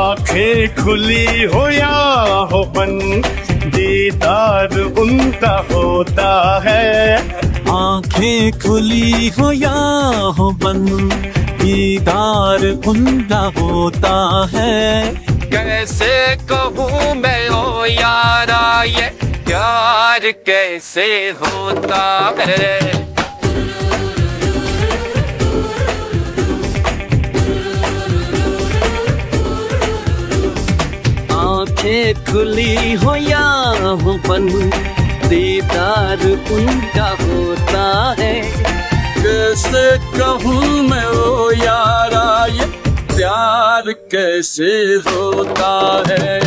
आंखें खुली हो या हो बंद, दीदार उनका होता है। आंखें खुली हो या हो बंद, दीदार उनका होता है। कैसे कहूँ मैं ओ यारा ये प्यार कैसे होता है। आंखें खुली हो या हो बंद, दीदार उनका होता है। कैसे कहूँ मैं ओ यारा ये प्यार कैसे होता है।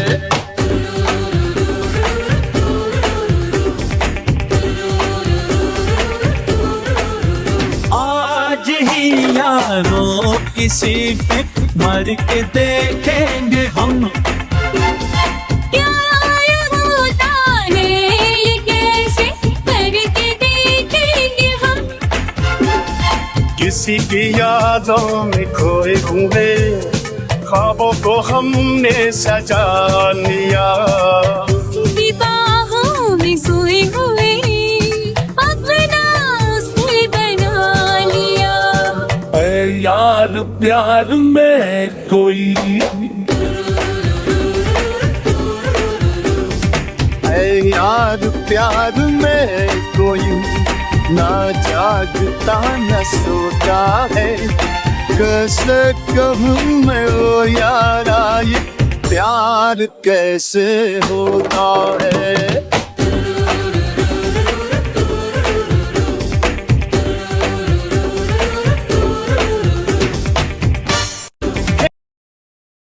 आज ही यारों किसी पे मर के देखेंगे हम। किसी की यादों में खोए हुए ख्वाबों को हमने सजा लिया। किसी की बाहों में सोए हुए अपना उसे बना लिया। ऐ यार प्यार में कोई, ऐ यार प्यार में कोई ना जागता न सोता है। कैसे कहूँ मैं ओ यारा ये प्यार कैसे होता है।